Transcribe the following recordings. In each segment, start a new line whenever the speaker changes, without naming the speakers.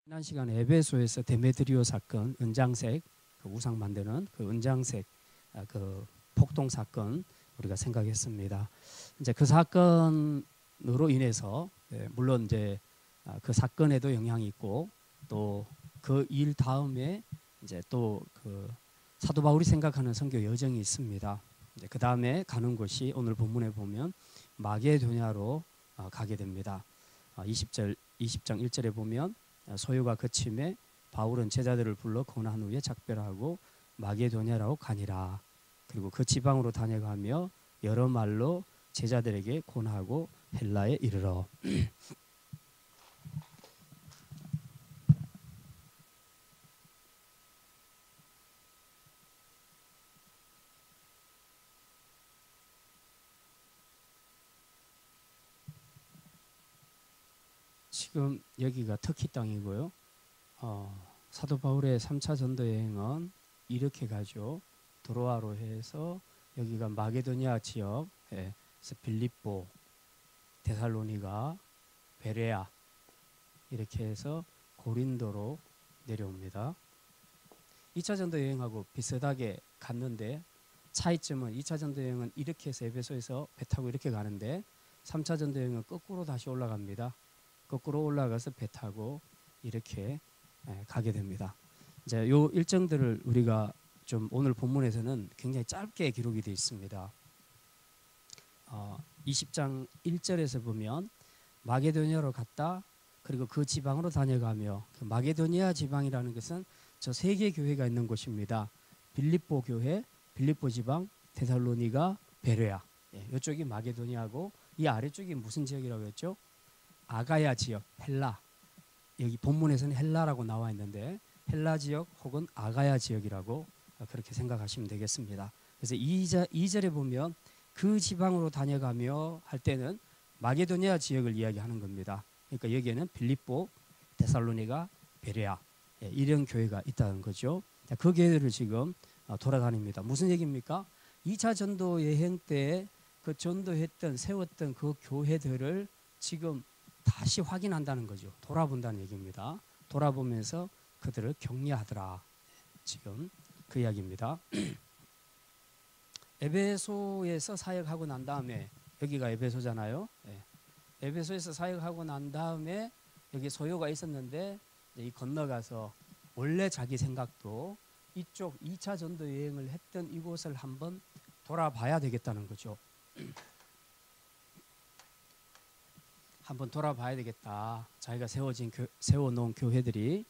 지난 시간에 에베소에서 데메드리오 사건, 은장색 그 우상 만드는 그 은장색 그 폭동 사건 우리가 생각했습니다. 이제 그 사건으로 인해서 물론 이제 그 사건에도 영향이 있고 또 그 일 다음에 이제 또 그 사도 바울이 생각하는 선교 여정이 있습니다. 그 다음에 가는 곳이 오늘 본문에 보면 마게도냐로 가게 됩니다. 20장 1절에 보면 소요가 그침에 바울은 제자들을 불러 권한 후에 작별하고 마게도냐라고 가니라. 그리고 그 지방으로 다녀가며 여러 말로 제자들에게 권하고 헬라에 이르러. 지금 여기가 터키 땅이고요. 사도 바울의 3차 전도 여행은 이렇게 가죠. 도로아로 해서 여기가 마게도냐 지역, 빌립보, 데살로니가, 베레아 이렇게 해서 고린도로 내려옵니다. 2차 전도 여행하고 비슷하게 갔는데 차이점은 2차 전도 여행은 이렇게 해서 에베소에서 배 타고 이렇게 가는데 3차 전도 여행은 거꾸로 다시 올라갑니다. 거꾸로 올라가서 배 타고 이렇게 가게 됩니다. 이제 요 일정들을 우리가 좀 오늘 본문에서는 굉장히 짧게 기록이 되어 있습니다. 20장 1절에서 보면 마게도냐로 갔다 그리고 그 지방으로 다녀가며 그 마게도니아 지방이라는 것은 저 세 개 교회가 있는 곳입니다. 빌립보 교회, 빌립보 지방, 데살로니가, 베레아. 이쪽이 마게도니아고 이 아래쪽이 무슨 지역이라고 했죠? 아가야 지역, 헬라. 여기 본문에서는 헬라라고 나와 있는데 헬라 지역 혹은 아가야 지역이라고 그렇게 생각하시면 되겠습니다. 그래서 2절에 보면 그 지방으로 다녀가며 할 때는 마게도니아 지역을 이야기하는 겁니다. 그러니까 여기에는 빌립보, 데살로니가, 베레아 이런 교회가 있다는 거죠. 그 교회들을 지금 돌아다닙니다. 무슨 얘기입니까? 2차 전도 여행 때 그 전도했던 세웠던 그 교회들을 지금 다시 확인한다는 거죠. 돌아본다는 얘기입니다. 돌아보면서 그들을 격려하더라. 지금 그 이야기입니다. 에베소에서 사역하고 난 다음에 여기가 에베소잖아요. 에베소에서 사역하고 난 다음에 여기 소요가 있었는데 이 건너가서 원래 자기 생각도 이쪽 2차 전도 여행을 했던 이곳을 한번 돌아봐야 되겠다는 거죠. 한번 돌아봐야 되겠다. 자기가 세워놓은 교회들이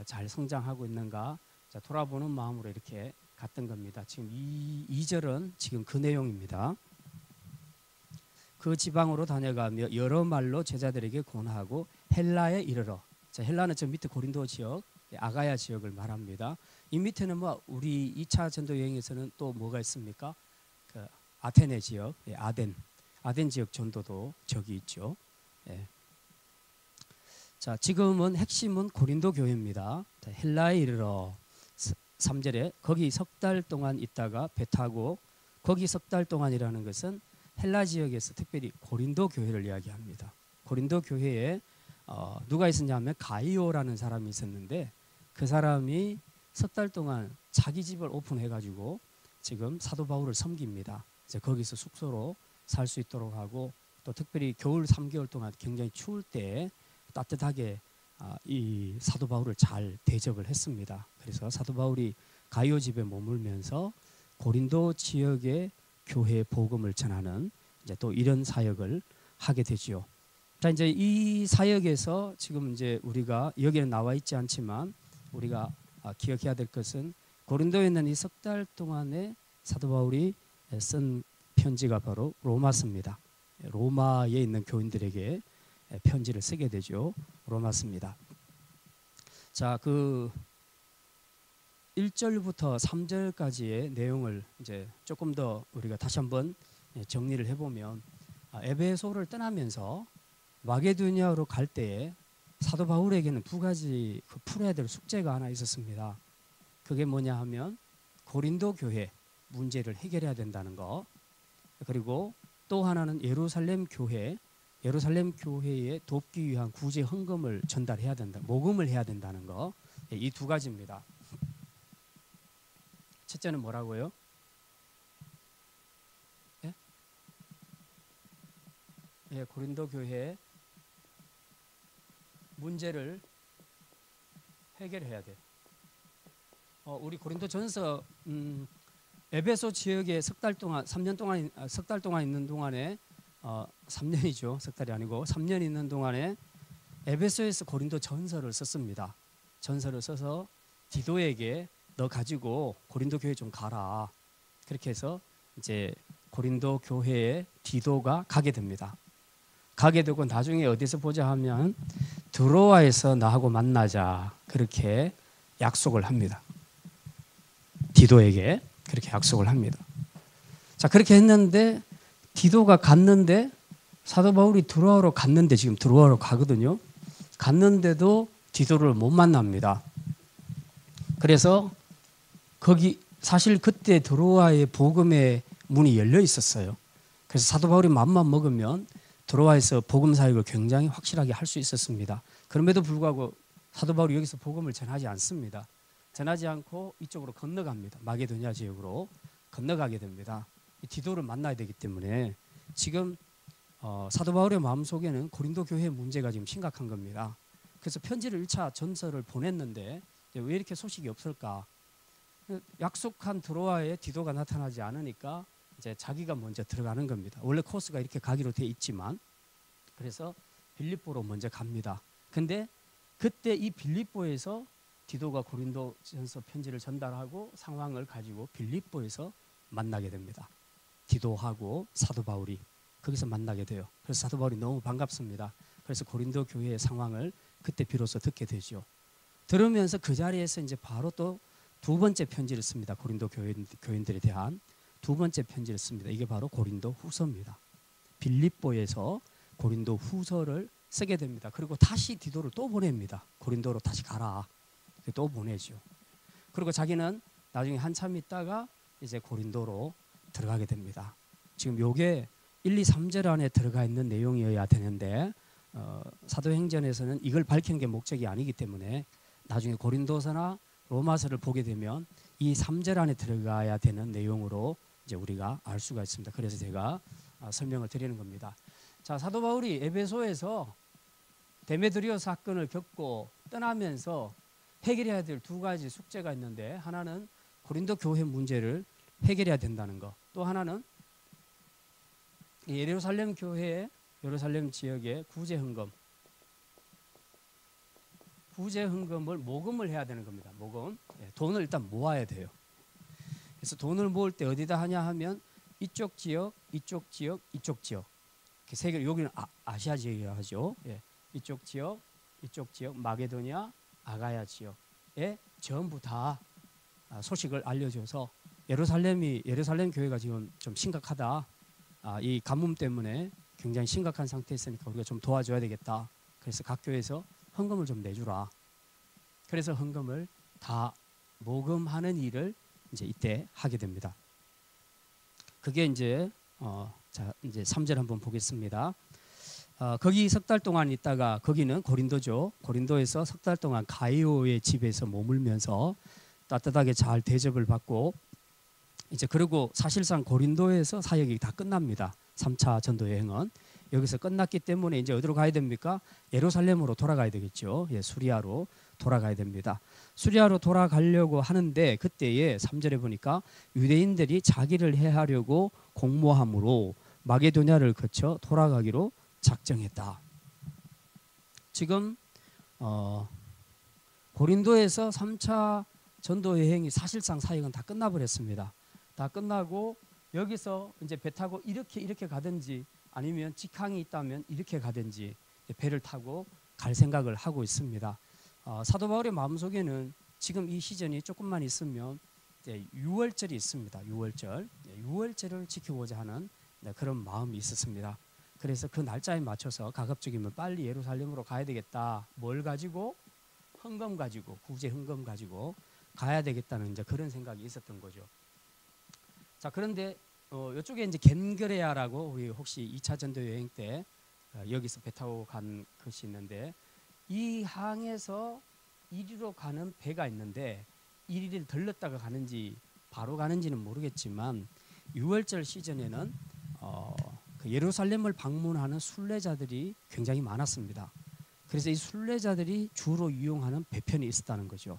잘 성장하고 있는가 돌아보는 마음으로 이렇게 갔던 겁니다. 지금 2절은 지금 그 내용입니다. 그 지방으로 다녀가며 여러 말로 제자들에게 권하고 헬라에 이르러. 헬라는 저 밑에 고린도 지역, 아가야 지역을 말합니다. 이 밑에는 뭐 우리 2차 전도 여행에서는 또 뭐가 있습니까? 그 아테네 지역, 아덴 지역 전도도 저기 있죠. 자, 지금은 핵심은 고린도 교회입니다. 헬라에 이르러 3절에 거기 석 달 동안 있다가 배 타고 거기 석 달 동안이라는 것은 헬라 지역에서 특별히 고린도 교회를 이야기합니다. 고린도 교회에 누가 있었냐면 가이오라는 사람이 있었는데 그 사람이 석 달 동안 자기 집을 오픈해가지고 지금 사도 바울을 섬깁니다. 이제 거기서 숙소로 살 수 있도록 하고 또 특별히 겨울 3개월 동안 굉장히 추울 때 따뜻하게 이 사도 바울을 잘 대접을 했습니다. 그래서 사도 바울이 가이오 집에 머물면서 고린도 지역의 교회 복음을 전하는 이제 또 이런 사역을 하게 되지요. 자, 이제 이 사역에서 지금 이제 우리가 여기는 나와 있지 않지만 우리가 기억해야 될 것은 고린도에 있는 이 석 달 동안에 사도 바울이 쓴 편지가 바로 로마서입니다. 로마에 있는 교인들에게 편지를 쓰게 되죠. 로마서입니다. 자, 그 1절부터 3절까지의 내용을 이제 조금 더 우리가 다시 한번 정리를 해보면 에베소를 떠나면서 마게도냐로 갈 때에 사도 바울에게는 두 가지 풀어야 될 숙제가 하나 있었습니다. 그게 뭐냐 하면 고린도 교회 문제를 해결해야 된다는 거, 그리고 또 하나는 예루살렘 교회 예루살렘 교회에 돕기 위한 구제 헌금을 전달해야 된다. 모금을 해야 된다는 거. 이 두 가지입니다. 첫째는 뭐라고요? 예? 예, 고린도 교회 문제를 해결해야 돼. 우리 고린도전서 에베소 지역에 석 달 동안 3년 동안 있는 동안에 3년이죠. 석 달이 아니고 3년 있는 동안에 에베소에서 고린도 전서를 썼습니다. 전서를 써서 디도에게 너 가지고 고린도 교회 좀 가라. 그렇게 해서 이제 고린도 교회에 디도가 가게 됩니다. 가게 되고 나중에 어디서 보자 하면 드로아에서 나하고 만나자. 그렇게 약속을 합니다. 디도에게 그렇게 약속을 합니다. 자, 그렇게 했는데 디도가 갔는데 사도 바울이 드로아로 갔는데 지금 드로아로 가거든요. 갔는데도 디도를 못 만납니다. 그래서 거기 사실 그때 드로아의 복음의 문이 열려 있었어요. 그래서 사도 바울이 맘만 먹으면 드로아에서 복음 사역을 굉장히 확실하게 할 수 있었습니다. 그럼에도 불구하고 사도 바울이 여기서 복음을 전하지 않습니다. 전하지 않고 이쪽으로 건너갑니다. 마게도냐 지역으로 건너가게 됩니다. 디도를 만나야 되기 때문에 지금 사도 바울의 마음속에는 고린도 교회의 문제가 지금 심각한 겁니다. 그래서 편지를 1차 전서를 보냈는데 왜 이렇게 소식이 없을까? 약속한 드로아에 디도가 나타나지 않으니까 이제 자기가 먼저 들어가는 겁니다. 원래 코스가 이렇게 가기로 돼 있지만 그래서 빌립보로 먼저 갑니다. 근데 그때 이 빌립보에서 디도가 고린도전서 편지를 전달하고 상황을 가지고 빌립보에서 만나게 됩니다. 디도하고 사도 바울이 거기서 만나게 돼요. 그래서 사도 바울이 너무 반갑습니다. 그래서 고린도 교회의 상황을 그때 비로소 듣게 되죠. 들으면서 그 자리에서 이제 바로 또 두 번째 편지를 씁니다. 고린도 교인들에 대한 두 번째 편지를 씁니다. 이게 바로 고린도 후서입니다. 빌립보에서 고린도 후서를 쓰게 됩니다. 그리고 다시 디도를 또 보냅니다. 고린도로 다시 가라. 또 보내죠. 그리고 자기는 나중에 한참 있다가 이제 고린도로 들어가게 됩니다. 지금 요게 1, 2, 3절 안에 들어가 있는 내용이어야 되는데 사도행전에서는 이걸 밝히는 게 목적이 아니기 때문에 나중에 고린도서나 로마서를 보게 되면 이 3절 안에 들어가야 되는 내용으로 이제 우리가 알 수가 있습니다. 그래서 제가 설명을 드리는 겁니다. 자, 사도 바울이 에베소에서 데메드리오 사건을 겪고 떠나면서 해결해야 될 두 가지 숙제가 있는데 하나는 고린도 교회 문제를 해결해야 된다는 것. 또 하나는 예루살렘 교회의 예루살렘 지역의 구제 헌금을 모금을 해야 되는 겁니다. 모금. 돈을 일단 모아야 돼요. 그래서 돈을 모을 때 어디다 하냐 하면 이쪽 지역, 이쪽 지역, 이쪽 지역. 세 개. 여기는 아시아 지역이라고 하죠. 이쪽 지역, 마게도냐, 아가야 지역에 전부 다 소식을 알려줘서 예루살렘 교회가 지금 좀 심각하다. 이 가뭄 때문에 굉장히 심각한 상태에 있으니까 우리가 좀 도와줘야 되겠다. 그래서 각 교회에서 헌금을 좀 내주라. 그래서 헌금을 다 모금하는 일을 이제 이때 하게 됩니다. 그게 이제 이제 3절 한번 보겠습니다. 거기 석 달 동안 있다가 거기는 고린도죠. 고린도에서 석 달 동안 가이오의 집에서 머물면서 따뜻하게 잘 대접을 받고 이제 그리고 사실상 고린도에서 사역이 다 끝납니다. 3차 전도 여행은 여기서 끝났기 때문에 이제 어디로 가야 됩니까? 예루살렘으로 돌아가야 되겠죠. 수리아로 돌아가야 됩니다. 수리아로 돌아가려고 하는데 그때에 3절에 보니까 유대인들이 자기를 해하려고 공모함으로 마게도냐를 거쳐 돌아가기로 작정했다. 지금 고린도에서 3차 전도 여행이 사실상 사역은 다 끝나버렸습니다. 다 끝나고 여기서 이제 배 타고 이렇게 가든지 아니면 직항이 있다면 이렇게 가든지 배를 타고 갈 생각을 하고 있습니다. 사도 바울의 마음속에는 지금 이 시즌이 조금만 있으면 이제 유월절이 있습니다. 유월절을 지키고자 하는 그런 마음이 있었습니다. 그래서 그 날짜에 맞춰서 가급적이면 빨리 예루살렘으로 가야 되겠다. 뭘 가지고? 헌금 가지고, 구제 헌금 가지고 가야 되겠다는 이제 그런 생각이 있었던 거죠. 자, 그런데 이쪽에 이제 겐그레아라고 우리 혹시 2차 전도 여행 때 여기서 배 타고 간 것이 있는데 이 항에서 이리로 가는 배가 있는데 이리를 들렀다가 가는지 바로 가는지는 모르겠지만 6월절 시즌에는 그 예루살렘을 방문하는 순례자들이 굉장히 많았습니다. 그래서 이 순례자들이 주로 이용하는 배편이 있었다는 거죠.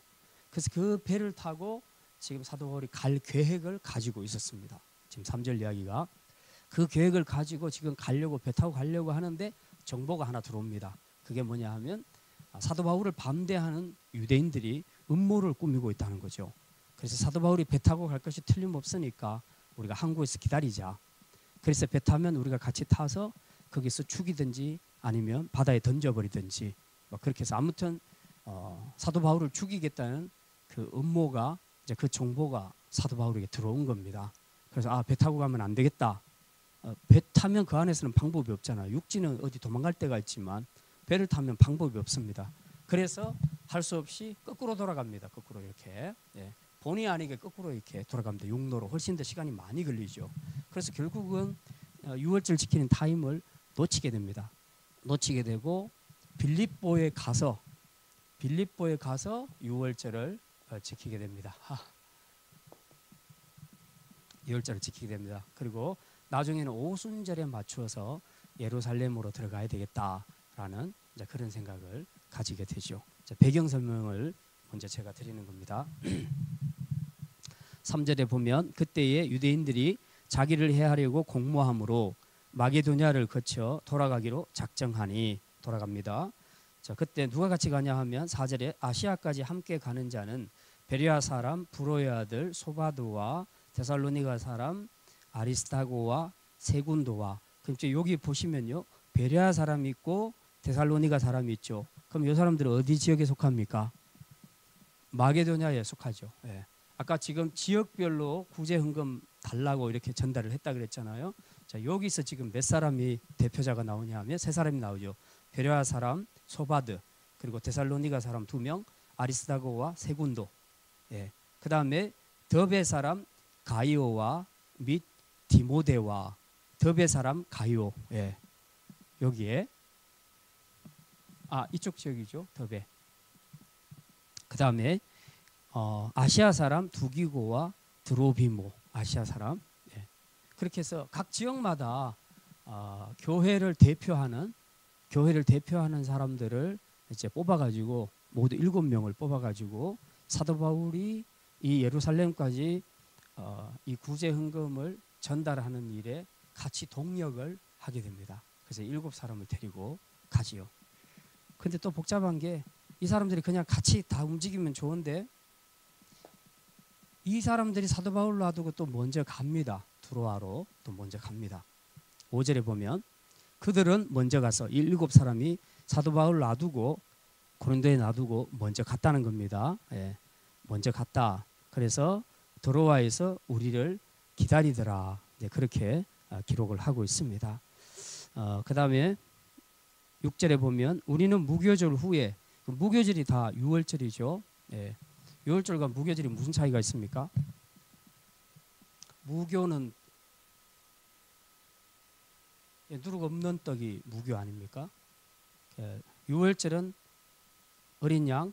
그래서 그 배를 타고 지금 사도 바울이 갈 계획을 가지고 있었습니다. 지금 3절 이야기가 그 계획을 가지고 지금 가려고 배 타고 가려고 하는데 정보가 하나 들어옵니다. 그게 뭐냐 하면 사도 바울을 반대하는 유대인들이 음모를 꾸미고 있다는 거죠. 그래서 사도 바울이 배 타고 갈 것이 틀림없으니까 우리가 항구에서 기다리자. 그래서 배 타면 우리가 같이 타서 거기서 죽이든지 아니면 바다에 던져버리든지 뭐 그렇게 해서 아무튼 사도 바울을 죽이겠다는 그 음모가 이제 그 정보가 사도 바울에게 들어온 겁니다. 그래서 배 타고 가면 안 되겠다. 배 타면 그 안에서는 방법이 없잖아요. 육지는 어디 도망갈 데가 있지만 배를 타면 방법이 없습니다. 그래서 할 수 없이 거꾸로 돌아갑니다. 거꾸로 이렇게 본의 아니게 거꾸로 이렇게 돌아갑니다. 육로로 훨씬 더 시간이 많이 걸리죠. 그래서 결국은 6월절 지키는 타임을 놓치게 됩니다. 놓치게 되고 빌립보에 가서 6월절을 지키게 됩니다. 6월절을 지키게 됩니다. 그리고 나중에는 오순절에 맞추어서 예루살렘으로 들어가야 되겠다라는 이제 그런 생각을 가지게 되죠. 배경 설명을 먼저 제가 드리는 겁니다. 3절에 보면 그때에 유대인들이 자기를 해하려고 공모함으로 마게도냐를 거쳐 돌아가기로 작정하니 돌아갑니다. 자, 그때 누가 같이 가냐 하면 4절에 아시아까지 함께 가는 자는 베레아 사람 브로의 아들 소바도와 데살로니가 사람 아리스타고와 세군도와 그럼 여기 보시면요. 베레아 사람이 있고 데살로니가 사람이 있죠. 그럼 이 사람들은 어디 지역에 속합니까? 마게도냐에 속하죠. 아까 지금 지역별로 구제 헌금 달라고 이렇게 전달을 했다 그랬잖아요. 자, 여기서 지금 몇 사람이 대표자가 나오냐 하면 세 사람이 나오죠. 베레아 사람 소바드 그리고 데살로니가 사람 2명 아리스타고와 세군도. 그 다음에 더베 사람 가이오와 및 디모데와 더베 사람 가이오. 여기에 이쪽 지역이죠. 더베. 그 다음에 아시아 사람 두기고와 드로비모 아시아 사람. 그렇게 해서 각 지역마다 교회를 대표하는 사람들을 이제 뽑아가지고 모두 7명을 뽑아가지고 사도 바울이 이 예루살렘까지 이 구제 헌금을 전달하는 일에 같이 동력을 하게 됩니다. 그래서 7사람을 데리고 가지요. 근데 또 복잡한 게 이 사람들이 그냥 같이 다 움직이면 좋은데 이 사람들이 사도 바울을 놔두고 또 먼저 갑니다. 두로아로 또 먼저 갑니다. 5절에 보면 그들은 먼저 가서 7사람이 사도 바울을 놔두고 고린도에 놔두고 먼저 갔다는 겁니다. 먼저 갔다. 그래서 드로아에서 우리를 기다리더라. 그렇게 기록을 하고 있습니다. 그 다음에 6절에 보면 우리는 무교절 후에 무교절이 다 6월절이죠. 6월절과 무교절이 무슨 차이가 있습니까? 무교는 누룩 없는 떡이 무교 아닙니까? 6월절은 어린 양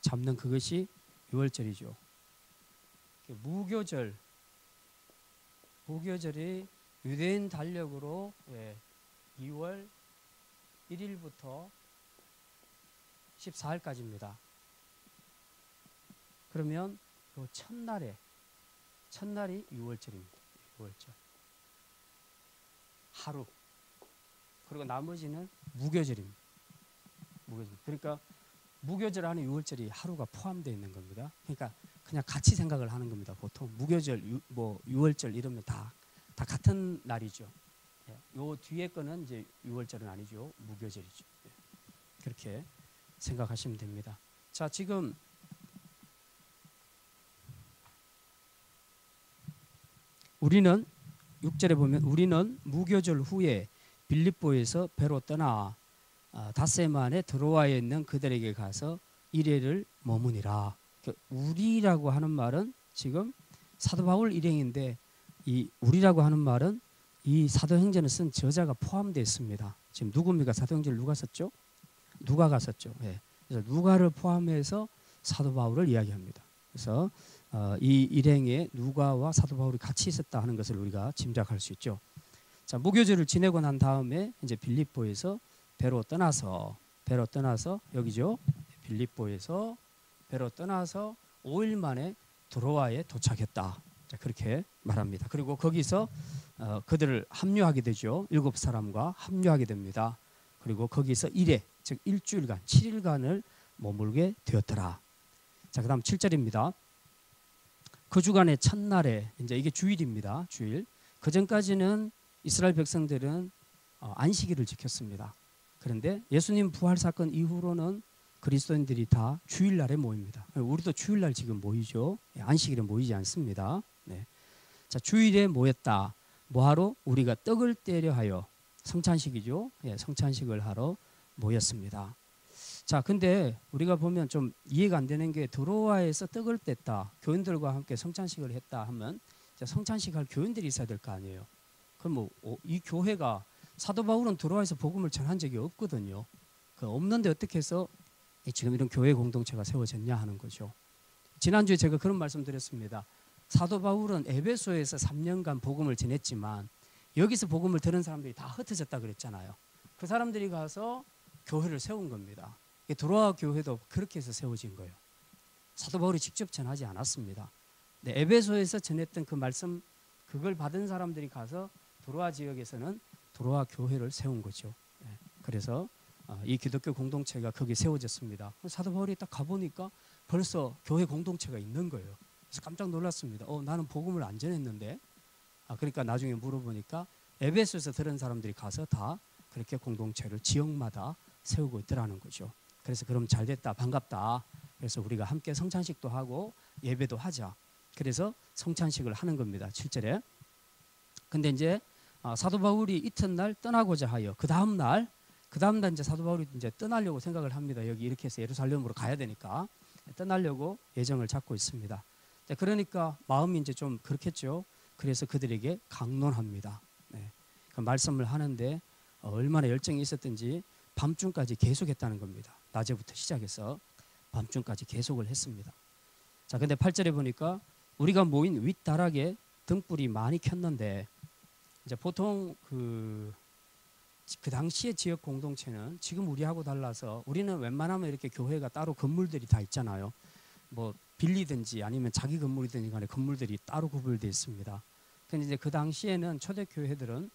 잡는 그것이 6월절이죠. 무교절이 유대인 달력으로 2월 1일부터 14일까지입니다. 그러면 그 첫날이 6월절입니다. 6월절. 하루. 그리고 나머지는 무교절입니다. 무교절. 그러니까 무교절 안에 6월절이 하루가 포함되어 있는 겁니다. 그러니까 그냥 같이 생각을 하는 겁니다. 보통 무교절, 6월절 이러면 다 같은 날이죠. 요 뒤에 거는 이제 6월절은 아니죠. 무교절이죠. 그렇게 생각하시면 됩니다. 자, 지금 우리는 6절에 보면 우리는 무교절 후에 빌립보에서 배로 떠나 닷새만에 드로아에 있는 그들에게 가서 이래를 머무니라. 우리라고 하는 말은 지금 사도 바울 일행인데 이 우리라고 하는 말은 이 사도행전을 쓴 저자가 포함되어 있습니다. 지금 누굽니까? 사도행전을 누가 썼죠? 누가가 썼죠. 예. 그래서 누가를 포함해서 사도 바울을 이야기합니다. 그래서 이 일행에 누가와 사도 바울이 같이 있었다 하는 것을 우리가 짐작할 수 있죠. 자, 무교절을 지내고 난 다음에 이제 빌립보에서 배로 떠나서 여기죠. 빌립보에서 배로 떠나서 5일 만에 드로아에 도착했다. 자, 그렇게 말합니다. 그리고 거기서 그들을 합류하게 되죠. 7사람과 합류하게 됩니다. 그리고 거기서 1회, 즉 일주일간, 7일간을 머물게 되었더라. 자, 그다음 7절입니다. 그 주간의 첫날에, 이제 이게 주일입니다. 주일. 그 전까지는 이스라엘 백성들은 안식일을 지켰습니다. 그런데 예수님 부활 사건 이후로는 그리스도인들이 다 주일날에 모입니다. 우리도 주일날 지금 모이죠. 안식일에 모이지 않습니다. 네. 자, 주일에 모였다. 뭐하러? 우리가 떡을 떼려 하여, 성찬식이죠. 예, 성찬식을 하러 모였습니다. 자, 근데 우리가 보면 좀 이해가 안 되는 게 드로아에서 떡을 뗐다, 교인들과 함께 성찬식을 했다 하면 성찬식 할 교인들이 있어야 될 거 아니에요. 그럼 이 교회가, 사도 바울은 드로아에서 복음을 전한 적이 없거든요. 그 없는데 어떻게 해서 지금 이런 교회 공동체가 세워졌냐 하는 거죠. 지난주에 제가 그런 말씀 드렸습니다. 사도 바울은 에베소에서 3년간 복음을 전했지만 여기서 복음을 들은 사람들이 다 흩어졌다 그랬잖아요. 그 사람들이 가서 교회를 세운 겁니다. 드로아 교회도 그렇게 해서 세워진 거예요. 사도 바울이 직접 전하지 않았습니다. 네, 에베소에서 전했던 그 말씀, 그걸 받은 사람들이 가서 드로아 지역에서는 드로아 교회를 세운 거죠. 네, 그래서 이 기독교 공동체가 거기 세워졌습니다. 사도 바울이 딱 가보니까 벌써 교회 공동체가 있는 거예요. 그래서 깜짝 놀랐습니다. 나는 복음을 안 전했는데. 그러니까 나중에 물어보니까 에베소에서 들은 사람들이 가서 다 그렇게 공동체를 지역마다 세우고 있더라는 거죠. 그래서 그럼 잘 됐다, 반갑다. 그래서 우리가 함께 성찬식도 하고 예배도 하자. 그래서 성찬식을 하는 겁니다. 7절에. 근데 이제 사도 바울이 이튿날 떠나고자 하여 그 다음 날 이제 사도 바울이 이제 떠나려고 생각을 합니다. 여기 이렇게 해서 예루살렘으로 가야 되니까 떠나려고 예정을 잡고 있습니다. 자, 그러니까 마음이 이제 좀 그렇겠죠. 그래서 그들에게 강론합니다. 네. 그 말씀을 하는데 얼마나 열정이 있었든지 밤중까지 계속했다는 겁니다. 낮에부터 시작해서 밤중까지 계속을 했습니다. 자, 근데 8절에 보니까 우리가 모인 윗다락에 등불이 많이 켰는데, 이제 보통 그 당시의 지역 공동체는 지금 우리하고 달라서 우리는 웬만하면 이렇게 교회가 따로 건물들이 다 있잖아요. 뭐 빌리든지 아니면 자기 건물이든지 간에 건물들이 따로 구별되어 있습니다. 근데 이제 그 당시에는 초대교회들은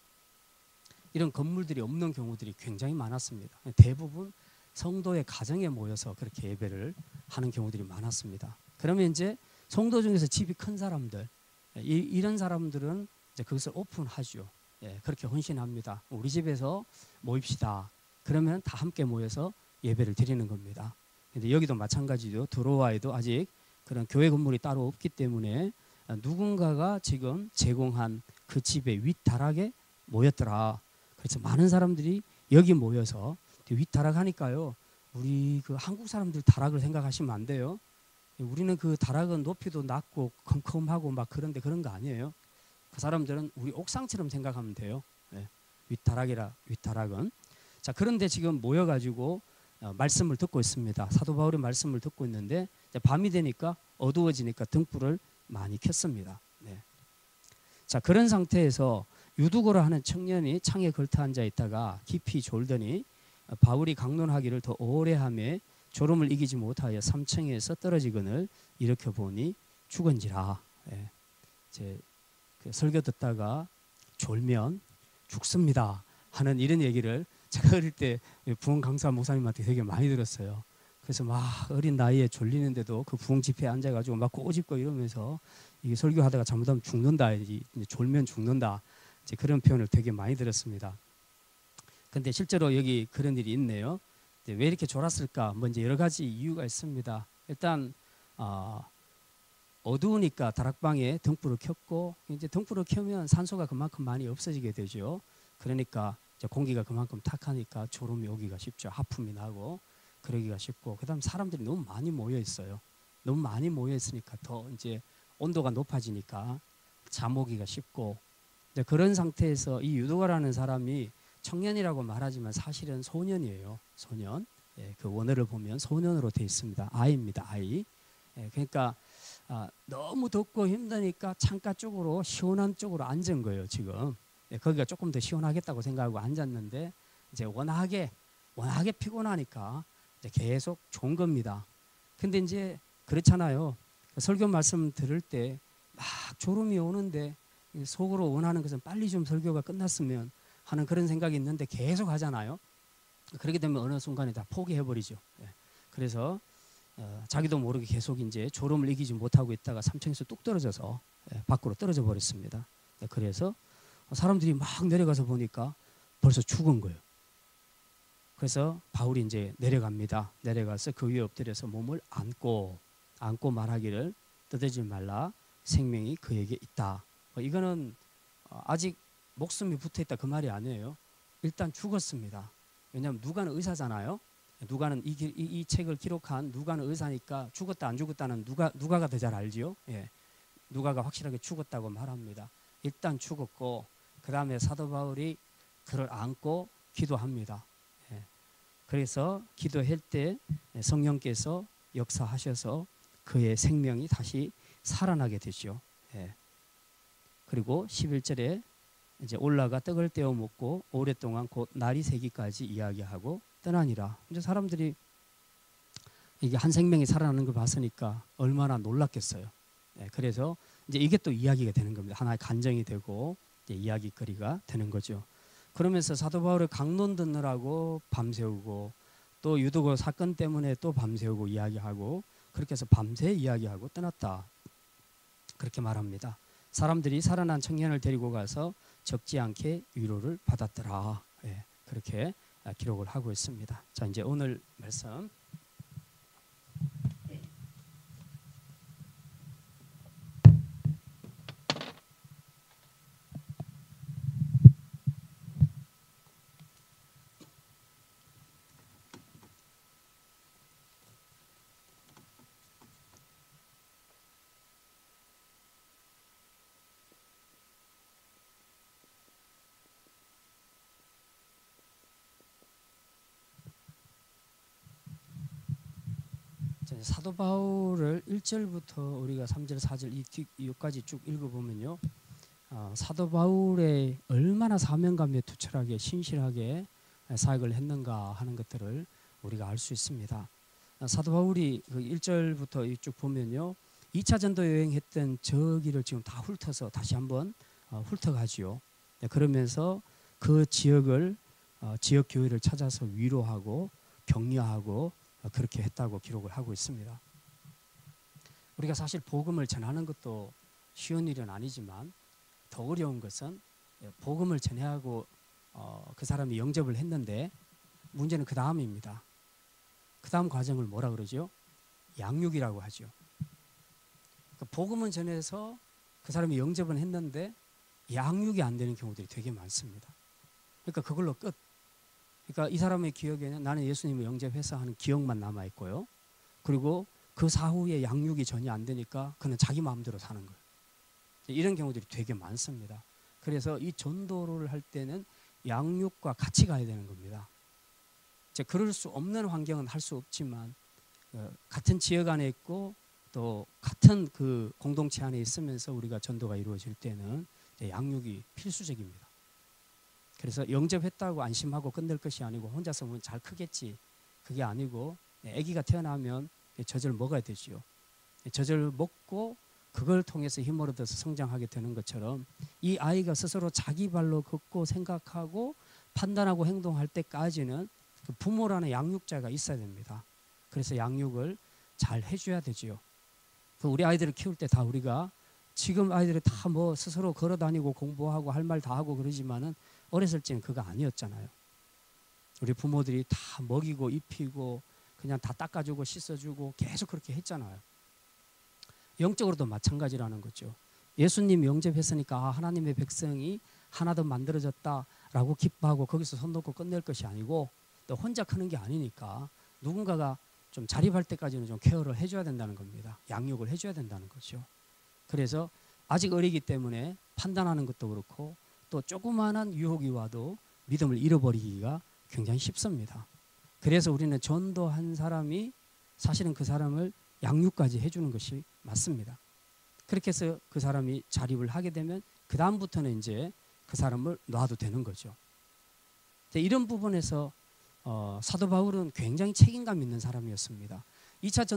이런 건물들이 없는 경우들이 굉장히 많았습니다. 대부분 성도의 가정에 모여서 그렇게 예배를 하는 경우들이 많았습니다. 그러면 이제 성도 중에서 집이 큰 사람들, 이런 사람들은 이제 그것을 오픈하죠. 예, 그렇게 헌신합니다. 우리 집에서 모입시다. 그러면 다 함께 모여서 예배를 드리는 겁니다. 근데 여기도 마찬가지죠. 드로아에도 아직 그런 교회 건물이 따로 없기 때문에 누군가가 지금 제공한 그 집의 윗다락에 모였더라. 그래서 많은 사람들이 여기 모여서 윗다락 하니까요. 우리 그 한국 사람들 다락을 생각하시면 안 돼요. 우리는 그 다락은 높이도 낮고 컴컴하고 막 그런데 그런 거 아니에요. 그 사람들은 우리 옥상처럼 생각하면 돼요. 네. 윗다락은. 자, 그런데 지금 모여가지고 말씀을 듣고 있습니다. 사도 바울의 말씀을 듣고 있는데 밤이 되니까 어두워지니까 등불을 많이 켰습니다. 네. 자, 그런 상태에서 유두고라 하는 청년이 창에 걸터 앉아 있다가 깊이 졸더니 바울이 강론하기를 더 오래 하며 졸음을 이기지 못하여 3층에서 떨어지거늘 일으켜 보니 죽은지라. 예. 이제 그 설교 듣다가 졸면 죽습니다 하는 이런 얘기를 제가 어릴 때 부흥 강사 목사님한테 되게 많이 들었어요. 그래서 막 어린 나이에 졸리는데도 그 부흥 집회에 앉아가지고 막 꼬집고 이러면서 이게 설교하다가 잘못하면 죽는다, 이제 졸면 죽는다, 이제 그런 표현을 되게 많이 들었습니다. 근데 실제로 여기 그런 일이 있네요. 왜 이렇게 졸았을까? 뭐 이제 여러 가지 이유가 있습니다. 일단 어두우니까 다락방에 등불을 켰고, 이제 등불을 켜면 산소가 그만큼 많이 없어지게 되죠. 그러니까 이제 공기가 그만큼 탁하니까 졸음이 오기가 쉽죠. 하품이 나고 그러기가 쉽고, 그다음 사람들이 너무 많이 모여 있어요. 너무 많이 모여 있으니까 더 이제 온도가 높아지니까 잠 오기가 쉽고, 이제 그런 상태에서 이 유도가라는 사람이 청년이라고 말하지만 사실은 소년이에요. 소년. 예, 그 원어를 보면 소년으로 되어 있습니다. 아이입니다. 아이. 예, 그러니까 너무 덥고 힘드니까 창가 쪽으로 시원한 쪽으로 앉은 거예요. 지금. 예, 거기가 조금 더 시원하겠다고 생각하고 앉았는데 이제 워낙에 피곤하니까 이제 계속 좋은 겁니다. 근데 이제 그렇잖아요. 설교 말씀 들을 때 막 졸음이 오는데 속으로 원하는 것은 빨리 좀 설교가 끝났으면 하는 그런 생각이 있는데 계속 하잖아요. 그렇게 되면 어느 순간에 다 포기해버리죠. 예. 그래서 자기도 모르게 계속 이제 졸음을 이기지 못하고 있다가 3층에서 뚝 떨어져서 밖으로 떨어져 버렸습니다. 그래서 사람들이 막 내려가서 보니까 벌써 죽은 거예요. 그래서 바울이 이제 내려갑니다. 내려가서 그 위에 엎드려서 몸을 안고 말하기를 떠들지 말라. 생명이 그에게 있다. 이거는 아직 목숨이 붙어있다 그 말이 아니에요. 일단 죽었습니다. 왜냐하면 누가는 의사잖아요. 누가는 이 책을 기록한 누가는 의사니까 죽었다 안 죽었다는 누가가 더 잘 알지요. 예. 누가가 확실하게 죽었다고 말합니다. 일단 죽었고 그 다음에 사도 바울이 그를 안고 기도합니다. 예. 그래서 기도할 때 성령께서 역사하셔서 그의 생명이 다시 살아나게 되죠. 예. 그리고 11절에 이제 올라가 떡을 떼어 먹고 오랫동안 곧 날이 새기까지 이야기하고 떠나니라. 이제 사람들이 이게 한 생명이 살아나는 걸 봤으니까 얼마나 놀랐겠어요. 예. 그래서 이제 이게 또 이야기가 되는 겁니다. 하나의 간증이 되고 이제 이야기거리가 되는 거죠. 그러면서 사도 바울의 강론 듣느라고 밤새우고 또 유두고 사건 때문에 또 밤새우고 이야기하고 그렇게 해서 밤새 이야기하고 떠났다. 그렇게 말합니다. 사람들이 살아난 청년을 데리고 가서 적지 않게 위로를 받았더라. 예, 그렇게 기록을 하고 있습니다. 자, 이제 오늘 말씀. 사도 바울을 1절부터 우리가 3절, 4절 이까지 쭉 읽어보면요. 사도 바울의 얼마나 사명감에 투철하게 신실하게 사역을 했는가 하는 것들을 우리가 알 수 있습니다. 사도 바울이 그 1절부터 쭉 보면요. 2차 전도 여행했던 저 길을 지금 다 훑어서 다시 한번 훑어가지요. 그러면서 그 지역을 지역 교회를 찾아서 위로하고 격려하고 그렇게 했다고 기록을 하고 있습니다. 우리가 사실 복음을 전하는 것도 쉬운 일은 아니지만 더 어려운 것은 복음을 전하고 그 사람이 영접을 했는데 문제는 그 다음입니다. 그 다음 과정을 뭐라 그러죠? 양육이라고 하죠. 그러니까 복음은 전해서 그 사람이 영접은 했는데 양육이 안 되는 경우들이 되게 많습니다. 그러니까 그걸로 끝. 그러니까 이 사람의 기억에는 나는 예수님을 영접해서 하는 기억만 남아 있고요. 그리고 그 사후에 양육이 전혀 안 되니까 그는 자기 마음대로 사는 거예요. 이런 경우들이 되게 많습니다. 그래서 이 전도를 할 때는 양육과 같이 가야 되는 겁니다. 그럴 수 없는 환경은 할 수 없지만 같은 지역 안에 있고 또 같은 그 공동체 안에 있으면서 우리가 전도가 이루어질 때는 양육이 필수적입니다. 그래서 영접했다고 안심하고 끝낼 것이 아니고 혼자서 뭐 잘 크겠지 그게 아니고 아기가 태어나면 젖을 먹어야 되지요. 젖을 먹고 그걸 통해서 힘을 얻어서 성장하게 되는 것처럼 이 아이가 스스로 자기 발로 걷고 생각하고 판단하고 행동할 때까지는 그 부모라는 양육자가 있어야 됩니다. 그래서 양육을 잘 해줘야 되지요. 우리 아이들을 키울 때 다 우리가 지금 아이들이 다 뭐 스스로 걸어다니고 공부하고 할 말 다 하고 그러지만은 어렸을 때는 그거 아니었잖아요. 우리 부모들이 다 먹이고 입히고 그냥 다 닦아주고 씻어주고 계속 그렇게 했잖아요. 영적으로도 마찬가지라는 거죠. 예수님 영접했으니까 하나님의 백성이 하나 더 만들어졌다라고 기뻐하고 거기서 손 놓고 끝낼 것이 아니고 또 혼자 크는 게 아니니까 누군가가 좀 자립할 때까지는 좀 케어를 해줘야 된다는 겁니다. 양육을 해줘야 된다는 거죠. 그래서 아직 어리기 때문에 판단하는 것도 그렇고 또 조그마한 유혹이 와도 믿음을 잃어버리기가 굉장히 쉽습니다. 그래서 우리는 전도한 사람이 사실은 그 사람을 양육까지 해주는 것이 맞습니다. 그렇게 해서 그 사람이 자립을 하게 되면 그 다음부터는 이제 그 사람을 놔도 되는 거죠. 이런 부분에서 사도 바울은 굉장히 책임감 있는 사람이었습니다. 2차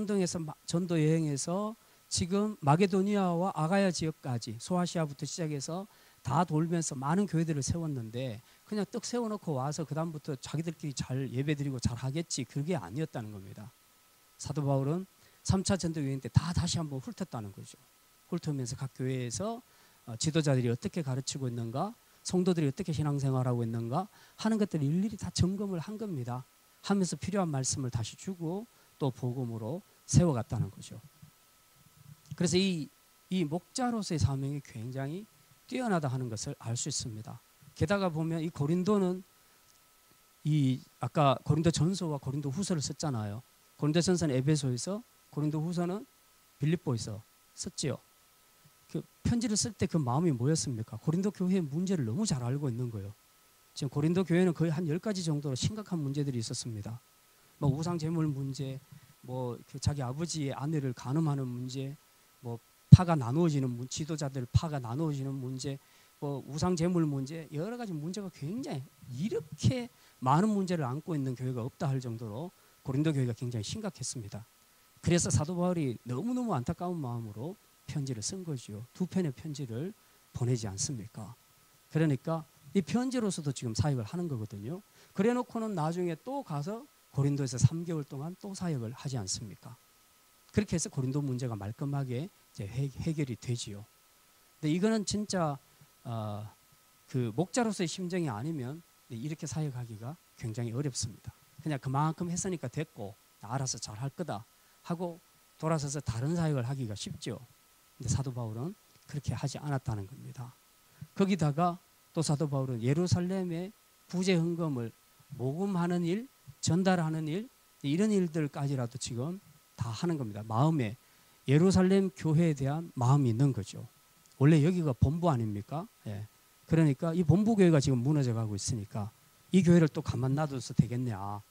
전도 여행에서 지금 마게도니아와 아가야 지역까지 소아시아부터 시작해서 다 돌면서 많은 교회들을 세웠는데 그냥 떡 세워놓고 와서 그 다음부터 자기들끼리 잘 예배드리고 잘 하겠지, 그게 아니었다는 겁니다. 사도 바울은 3차 전도 여행 때 다 다시 한번 훑었다는 거죠. 훑으면서 각 교회에서 지도자들이 어떻게 가르치고 있는가, 성도들이 어떻게 신앙생활하고 있는가 하는 것들을 일일이 다 점검을 한 겁니다. 하면서 필요한 말씀을 다시 주고 또 복음으로 세워갔다는 거죠. 그래서 이 목자로서의 사명이 굉장히 뛰어나다 하는 것을 알 수 있습니다. 게다가 보면 이 고린도는 이 아까 고린도 전서와 고린도 후서를 썼잖아요. 고린도 전서는 에베소에서, 고린도 후서는 빌립보에서 썼지요. 그 편지를 쓸 때 그 마음이 뭐였습니까? 고린도 교회의 문제를 너무 잘 알고 있는 거예요. 지금 고린도 교회는 거의 한 10가지 정도로 심각한 문제들이 있었습니다. 뭐 우상 제물 문제, 뭐 자기 아버지의 아내를 간음하는 문제, 뭐 파가 나누어지는 지도자들 파가 나누어지는 문제, 뭐 우상 제물 문제, 여러 가지 문제가 굉장히, 이렇게 많은 문제를 안고 있는 교회가 없다 할 정도로 고린도 교회가 굉장히 심각했습니다. 그래서 사도 바울이 너무너무 안타까운 마음으로 편지를 쓴 거죠. 2편의 편지를 보내지 않습니까? 그러니까 이 편지로서도 지금 사역을 하는 거거든요. 그래 놓고는 나중에 또 가서 고린도에서 3개월 동안 또 사역을 하지 않습니까? 그렇게 해서 고린도 문제가 말끔하게 이제 해결이 되지요. 근데 이거는 진짜 그 목자로서의 심정이 아니면 이렇게 사역하기가 굉장히 어렵습니다. 그냥 그만큼 했으니까 됐고 알아서 잘 할 거다 하고 돌아서서 다른 사역을 하기가 쉽죠. 근데 사도 바울은 그렇게 하지 않았다는 겁니다. 거기다가 또 사도 바울은 예루살렘의 부재 헌금을 모금하는 일, 전달하는 일, 이런 일들까지라도 지금 다 하는 겁니다. 마음에 예루살렘 교회에 대한 마음이 있는 거죠. 원래 여기가 본부 아닙니까? 예. 그러니까 이 본부 교회가 지금 무너져 가고 있으니까 이 교회를 또 가만 놔둬서 되겠냐.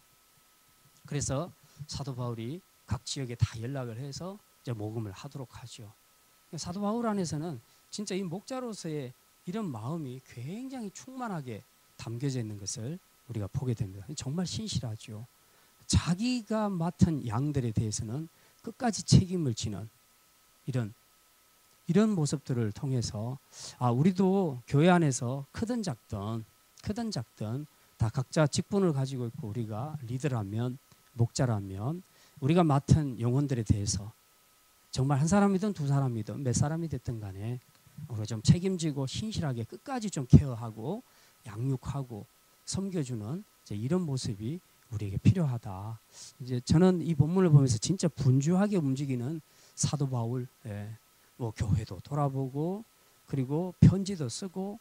그래서 사도 바울이 각 지역에 다 연락을 해서 이제 모금을 하도록 하죠. 사도 바울 안에서는 진짜 이 목자로서의 이런 마음이 굉장히 충만하게 담겨져 있는 것을 우리가 보게 됩니다. 정말 신실하죠. 자기가 맡은 양들에 대해서는 끝까지 책임을 지는 이런 모습들을 통해서 우리도 교회 안에서 크든 작든 다 각자 직분을 가지고 있고 우리가 리더라면, 목자라면 우리가 맡은 영혼들에 대해서 정말 한 사람이든 두 사람이든 몇 사람이 됐든 간에 우리가 좀 책임지고 신실하게 끝까지 좀 케어하고 양육하고 섬겨주는 이런 모습이 우리에게 필요하다. 이제 저는 이 본문을 보면서 진짜 분주하게 움직이는 사도 바울, 뭐 교회도 돌아보고 그리고 편지도 쓰고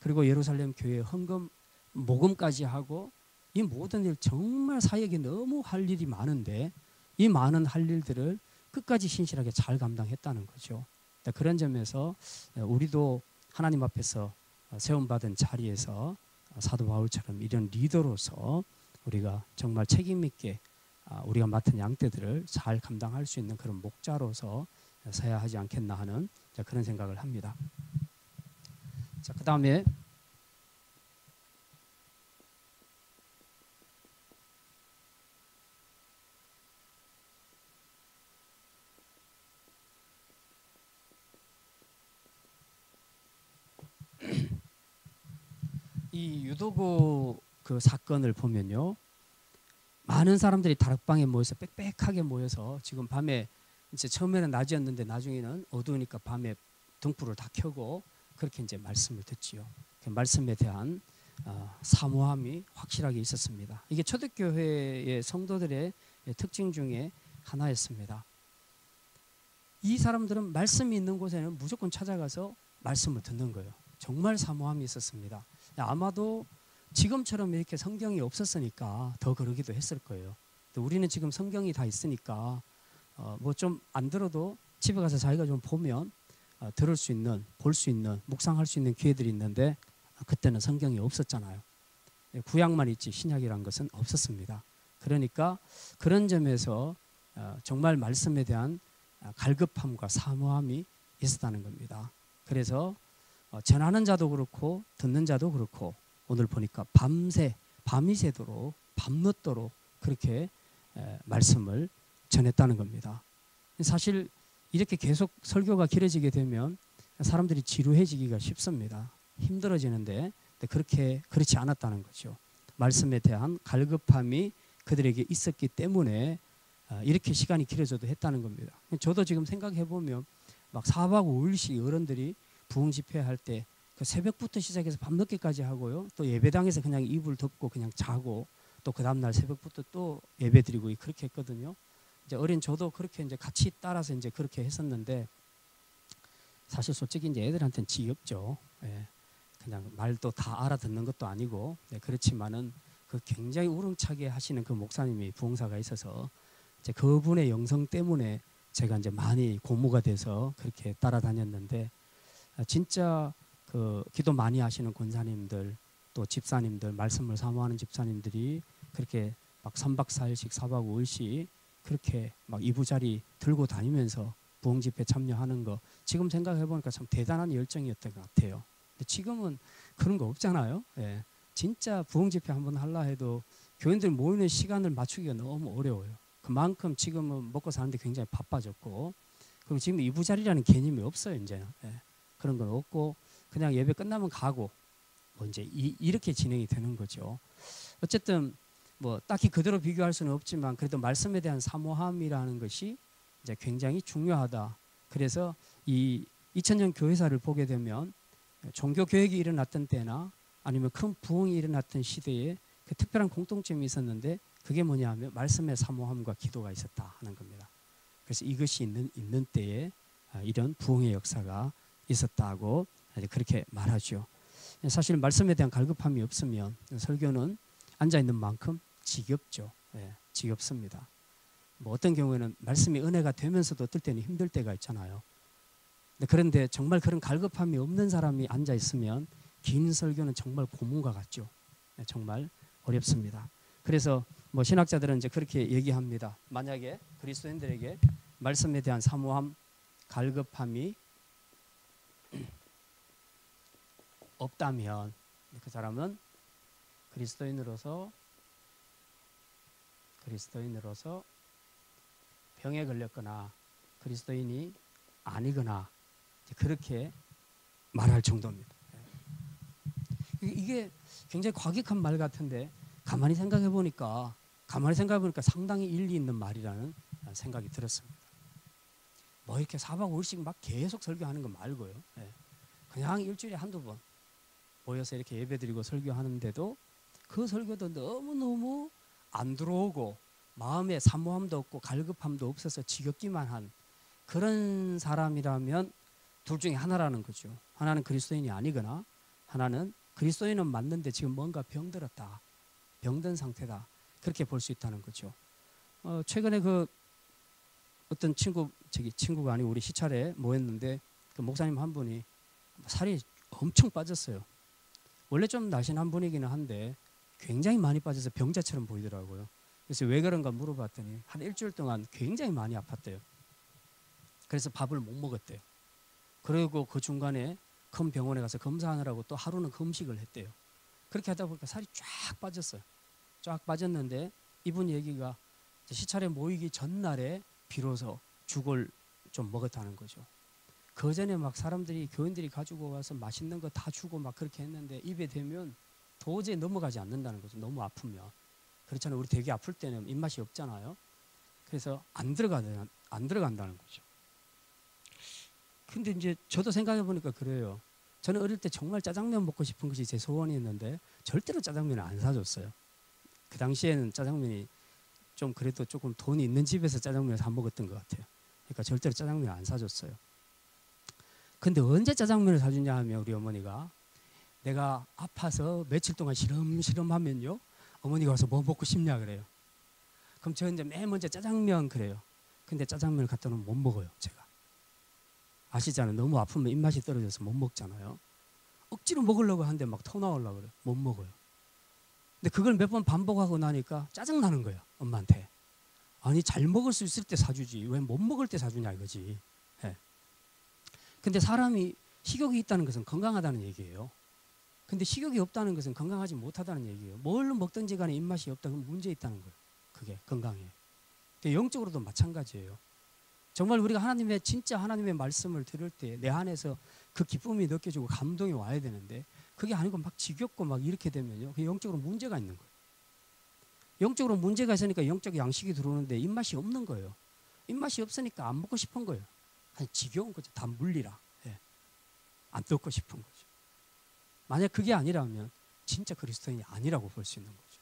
그리고 예루살렘 교회 헌금 모금까지 하고 이 모든 일, 정말 사역이 너무 할 일이 많은데 이 많은 할 일들을 끝까지 신실하게 잘 감당했다는 거죠. 그런 점에서 우리도 하나님 앞에서 세움받은 자리에서 사도 바울처럼 이런 리더로서 우리가 정말 책임 있게 우리가 맡은 양떼들을 잘 감당할 수 있는 그런 목자로서 서야 하지 않겠나 하는 그런 생각을 합니다. 자, 그 다음에 이 유도고 그 사건을 보면요, 많은 사람들이 다락방에 모여서 빽빽하게 모여서 지금 밤에 이제 처음에는 낮이었는데 나중에는 어두우니까 밤에 등불을 다 켜고 그렇게 이제 말씀을 듣지요. 그 말씀에 대한 사모함이 확실하게 있었습니다. 이게 초대교회의 성도들의 특징 중에 하나였습니다. 이 사람들은 말씀이 있는 곳에는 무조건 찾아가서 말씀을 듣는 거예요. 정말 사모함이 있었습니다. 아마도 지금처럼 이렇게 성경이 없었으니까 더 그러기도 했을 거예요. 우리는 지금 성경이 다 있으니까 뭐 좀 안 들어도 집에 가서 자기가 좀 보면 들을 수 있는, 볼 수 있는, 묵상할 수 있는 기회들이 있는데 그때는 성경이 없었잖아요. 구약만 있지 신약이란 것은 없었습니다. 그러니까 그런 점에서 정말 말씀에 대한 갈급함과 사모함이 있었다는 겁니다. 그래서 전하는 자도 그렇고 듣는 자도 그렇고 오늘 보니까 밤이 새도록 밤늦도록 그렇게 말씀을 전했다는 겁니다. 사실 이렇게 계속 설교가 길어지게 되면 사람들이 지루해지기가 쉽습니다. 힘들어지는데 그렇지 않았다는 거죠. 말씀에 대한 갈급함이 그들에게 있었기 때문에 이렇게 시간이 길어져도 했다는 겁니다. 저도 지금 생각해 보면 막 4박 5일씩 어른들이 부흥 집회할 때 그 새벽부터 시작해서 밤늦게까지 하고요. 또 예배당에서 그냥 이불 덮고 그냥 자고 또 그 다음 날 새벽부터 또 예배 드리고 그렇게 했거든요. 이제 어린 저도 그렇게 이제 같이 따라서 이제 그렇게 했었는데 사실 솔직히 이제 애들한테는 지겹죠. 예. 그냥 말도 다 알아듣는 것도 아니고 그렇지만은 그 굉장히 우렁차게 하시는 그 목사님이 부흥사가 있어서 이제 그분의 영성 때문에 제가 이제 많이 고무가 돼서 그렇게 따라다녔는데 진짜 그 기도 많이 하시는 권사님들 또 집사님들 말씀을 사모하는 집사님들이 그렇게 막 3박 4일씩 4박 5일씩 그렇게 막 이부자리 들고 다니면서 부흥 집회 참여하는 거 지금 생각해 보니까 참 대단한 열정이었던 것 같아요. 근데 지금은 그런 거 없잖아요. 예. 진짜 부흥 집회 한번 하려 해도 교인들 모이는 시간을 맞추기가 너무 어려워요. 그만큼 지금은 먹고 사는데 굉장히 바빠졌고 그리고 지금 이부자리라는 개념이 없어요. 이제는 그런 건 없고 그냥 예배 끝나면 가고 뭐 이제 이렇게 진행이 되는 거죠. 어쨌든 뭐 딱히 그대로 비교할 수는 없지만 그래도 말씀에 대한 사모함이라는 것이 이제 굉장히 중요하다. 그래서 이 2000년 교회사를 보게 되면 종교 개혁이 일어났던 때나 아니면 큰 부흥이 일어났던 시대에 그 특별한 공통점이 있었는데 그게 뭐냐 하면 말씀의 사모함과 기도가 있었다 하는 겁니다. 그래서 이것이 있는 때에 이런 부흥의 역사가 있었다고 그렇게 말하죠. 사실 말씀에 대한 갈급함이 없으면 설교는 앉아있는 만큼 지겹죠. 지겹습니다. 뭐 어떤 경우에는 말씀이 은혜가 되면서도 어떨 때는 힘들 때가 있잖아요. 그런데 정말 그런 갈급함이 없는 사람이 앉아있으면 긴 설교는 정말 고문과 같죠. 정말 어렵습니다. 그래서 뭐 신학자들은 이제 그렇게 얘기합니다. 만약에 그리스도인들에게 말씀에 대한 사모함, 갈급함이 없다면 그 사람은 그리스도인으로서 병에 걸렸거나 그리스도인이 아니거나 그렇게 말할 정도입니다. 이게 굉장히 과격한 말 같은데 가만히 생각해 보니까 상당히 일리 있는 말이라는 생각이 들었습니다. 뭐 이렇게 4박 5일씩 막 계속 설교하는 거 말고요. 그냥 일주일에 한두 번 모여서 이렇게 예배드리고 설교하는데도 그 설교도 너무너무 안 들어오고 마음에 사모함도 없고 갈급함도 없어서 지겹기만 한 그런 사람이라면 둘 중에 하나라는 거죠. 하나는 그리스도인이 아니거나 하나는 그리스도인은 맞는데 지금 뭔가 병들었다. 병든 상태다. 그렇게 볼 수 있다는 거죠. 최근에 그 어떤 친구가 아니고 우리 시찰에 모였는데 그 목사님 한 분이 살이 엄청 빠졌어요. 원래 좀 날씬한 분이기는 한데 굉장히 많이 빠져서 병자처럼 보이더라고요. 그래서 왜 그런가 물어봤더니 한 일주일 동안 굉장히 많이 아팠대요. 그래서 밥을 못 먹었대요. 그리고 그 중간에 큰 병원에 가서 검사하느라고 또 하루는 금식을 했대요. 그렇게 하다 보니까 살이 쫙 빠졌어요. 쫙 빠졌는데 이분 얘기가 시찰에 모이기 전날에 비로소 죽을 좀 먹었다는 거죠. 그 전에 막 교인들이 가지고 와서 맛있는 거 다 주고 막 그렇게 했는데 입에 대면 도저히 넘어가지 않는다는 거죠. 너무 아프면. 그렇잖아요. 우리 되게 아플 때는 입맛이 없잖아요. 그래서 안 들어간다는 거죠. 근데 이제 저도 생각해 보니까 그래요. 저는 어릴 때 정말 짜장면 먹고 싶은 것이 제 소원이었는데 절대로 짜장면을 안 사줬어요. 그 당시에는 짜장면이 좀 그래도 조금 돈이 있는 집에서 짜장면을 사 먹었던 것 같아요. 그러니까 절대로 짜장면을 안 사줬어요. 근데 언제 짜장면을 사주냐 하면 우리 어머니가 내가 아파서 며칠 동안 시름시름하면요 어머니가 와서 뭐 먹고 싶냐 그래요. 그럼 저 이제 맨 먼저 짜장면 그래요. 근데 짜장면을 갖다 놓으면 못 먹어요. 제가 아시잖아요. 너무 아프면 입맛이 떨어져서 못 먹잖아요. 억지로 먹으려고 하는데 막 토 나오려고 그래요. 못 먹어요. 근데 그걸 몇 번 반복하고 나니까 짜증나는 거야, 엄마한테. 아니, 잘 먹을 수 있을 때 사주지 왜 못 먹을 때 사주냐 이거지. 예. 근데 사람이 식욕이 있다는 것은 건강하다는 얘기예요. 근데 식욕이 없다는 것은 건강하지 못하다는 얘기예요. 뭘 먹든지 간에 입맛이 없다 그러면 문제 있다는 거예요. 그게 건강에. 영적으로도 마찬가지예요. 정말 우리가 하나님의 진짜 하나님의 말씀을 들을 때 내 안에서 그 기쁨이 느껴지고 감동이 와야 되는데 그게 아니고 막 지겹고 막 이렇게 되면요, 그 영적으로 문제가 있는 거예요. 영적으로 문제가 있으니까 영적 양식이 들어오는데 입맛이 없는 거예요. 입맛이 없으니까 안 먹고 싶은 거예요. 아니, 지겨운 거죠. 다 물리라. 예. 안 듣고 싶은 거죠. 만약 그게 아니라면 진짜 그리스도인이 아니라고 볼 수 있는 거죠.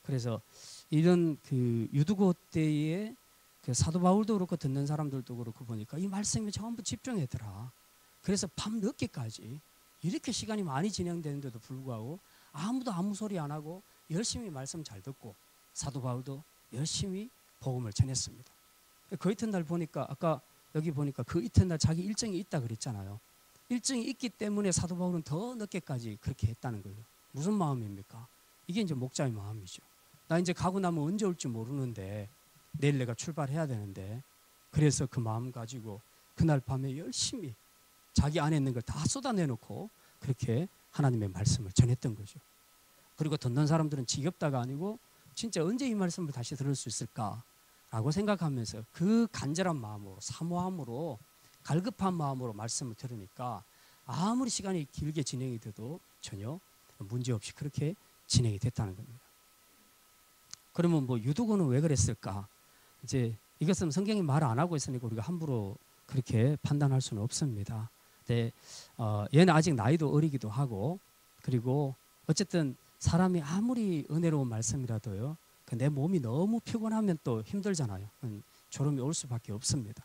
그래서 이런 그 유두고 때에 그 사도 바울도 그렇고 듣는 사람들도 그렇고 보니까 이 말씀에 전부 집중했더라. 그래서 밤 늦게까지 이렇게 시간이 많이 진행되는데도 불구하고 아무도 아무 소리 안 하고 열심히 말씀 잘 듣고 사도 바울도 열심히 복음을 전했습니다. 그 이튿날 보니까 아까 여기 보니까 그 이튿날 자기 일정이 있다 그랬잖아요. 일정이 있기 때문에 사도 바울은 더 늦게까지 그렇게 했다는 거예요. 무슨 마음입니까? 이게 이제 목자의 마음이죠. 나 이제 가고 나면 언제 올지 모르는데 내일 내가 출발해야 되는데, 그래서 그 마음 가지고 그날 밤에 열심히 자기 안에 있는 걸 다 쏟아내놓고 그렇게 하나님의 말씀을 전했던 거죠. 그리고 듣는 사람들은 지겹다가 아니고 진짜 언제 이 말씀을 다시 들을 수 있을까라고 생각하면서 그 간절한 마음으로, 사모함으로, 갈급한 마음으로 말씀을 들으니까 아무리 시간이 길게 진행이 돼도 전혀 문제없이 그렇게 진행이 됐다는 겁니다. 그러면 뭐 유두고는 왜 그랬을까? 이제 이것은 성경이 말 안 하고 있으니까 우리가 함부로 그렇게 판단할 수는 없습니다. 근데 얘는 아직 나이도 어리기도 하고, 그리고 어쨌든 사람이 아무리 은혜로운 말씀이라도요, 내 몸이 너무 피곤하면 또 힘들잖아요. 졸음이 올 수밖에 없습니다.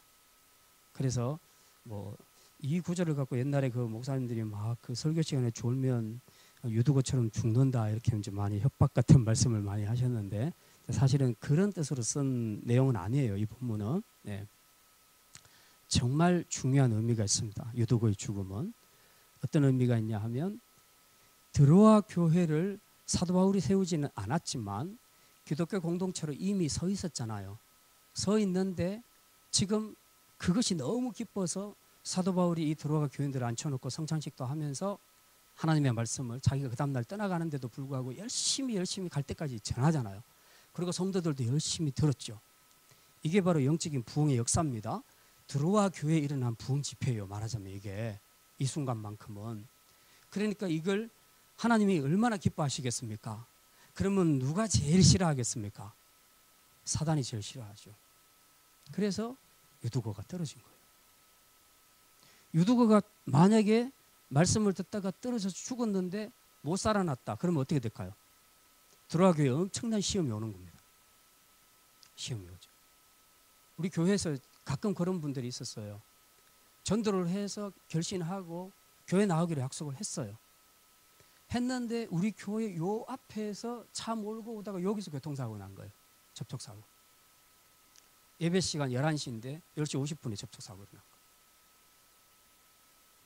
그래서 뭐 이 구절을 갖고 옛날에 그 목사님들이 막 그 설교 시간에 졸면 유두고처럼 죽는다 이렇게 이제 많이 협박 같은 말씀을 많이 하셨는데, 사실은 그런 뜻으로 쓴 내용은 아니에요. 이 본문은. 네. 정말 중요한 의미가 있습니다. 유두고의 죽음은 어떤 의미가 있냐 하면, 드로아 교회를 사도 바울이 세우지는 않았지만 기독교 공동체로 이미 서 있었잖아요. 서 있는데 지금 그것이 너무 기뻐서 사도 바울이 이 드로아 교인들을 앉혀놓고 성찬식도 하면서 하나님의 말씀을 자기가 그 다음날 떠나가는데도 불구하고 열심히 갈 때까지 전하잖아요. 그리고 성도들도 열심히 들었죠. 이게 바로 영적인 부흥의 역사입니다. 드로아 교회에 일어난 부흥 집회예요. 말하자면 이게 이 순간만큼은. 그러니까 이걸 하나님이 얼마나 기뻐하시겠습니까? 그러면 누가 제일 싫어하겠습니까? 사단이 제일 싫어하죠. 그래서 유두고가 떨어진 거예요. 유두고가 만약에 말씀을 듣다가 떨어져서 죽었는데 못 살아났다. 그러면 어떻게 될까요? 드로아 교회에 엄청난 시험이 오는 겁니다. 시험이 오죠. 우리 교회에서 가끔 그런 분들이 있었어요. 전도를 해서 결신하고 교회 나오기로 약속을 했어요. 했는데 우리 교회 요 앞에서 차 몰고 오다가 여기서 교통사고 난 거예요. 접촉사고. 예배 시간 11시인데 10시 50분에 접촉사고가 난 거예요.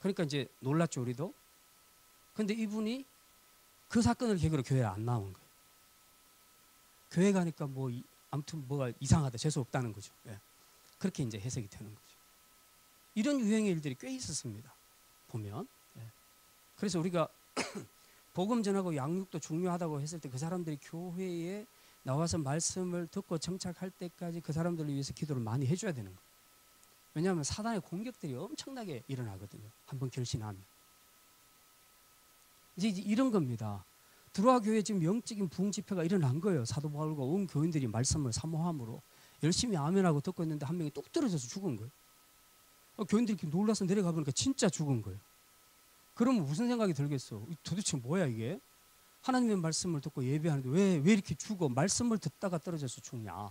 그러니까 이제 놀랐죠, 우리도. 근데 이분이 그 사건을 계기로 교회에 안 나온 거예요. 교회 가니까 뭐 아무튼 뭐가 이상하다, 재수 없다는 거죠. 예. 그렇게 이제 해석이 되는 거죠. 이런 유행의 일들이 꽤 있었습니다. 보면. 예. 그래서 우리가 복음 전하고 양육도 중요하다고 했을 때 그 사람들이 교회에 나와서 말씀을 듣고 정착할 때까지 그 사람들을 위해서 기도를 많이 해줘야 되는 거예요. 왜냐하면 사단의 공격들이 엄청나게 일어나거든요. 한번 결심하면. 이제 이런 겁니다. 드로아 교회에 지금 영적인 부흥 집회가 일어난 거예요. 사도 바울과 온 교인들이 말씀을 사모함으로 열심히 아멘하고 듣고 있는데 한 명이 뚝 떨어져서 죽은 거예요. 교인들이 이렇게 놀라서 내려가 보니까 진짜 죽은 거예요. 그러면 무슨 생각이 들겠어? 도대체 뭐야 이게? 하나님의 말씀을 듣고 예배하는데 왜 이렇게 죽어? 말씀을 듣다가 떨어져서 죽냐?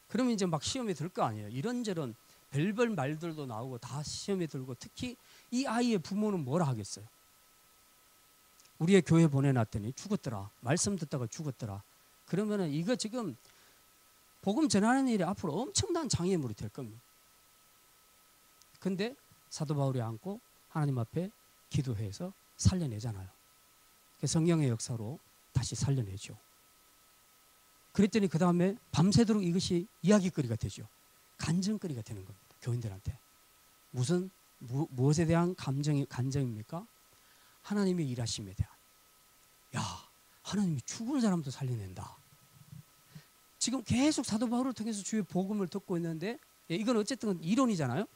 그러면 이제 막 시험에 들 거 아니에요. 이런저런 별별 말들도 나오고 다 시험에 들고, 특히 이 아이의 부모는 뭐라 하겠어요? 우리의 교회 보내놨더니 죽었더라. 말씀 듣다가 죽었더라. 그러면은 이거 지금 복음 전하는 일이 앞으로 엄청난 장애물이 될 겁니다. 근데 사도 바울이 안고 하나님 앞에 기도해서 살려내잖아요. 그 성령의 역사로 다시 살려내죠. 그랬더니 그 다음에 밤새도록 이것이 이야기거리가 되죠. 간증거리가 되는 겁니다. 교인들한테. 무엇에 대한 간증입니까? 하나님의 일하심에 대한. 야, 하나님이 죽은 사람도 살려낸다. 지금 계속 사도 바울을 통해서 주의 복음을 듣고 있는데, 이건 어쨌든 이론이잖아요.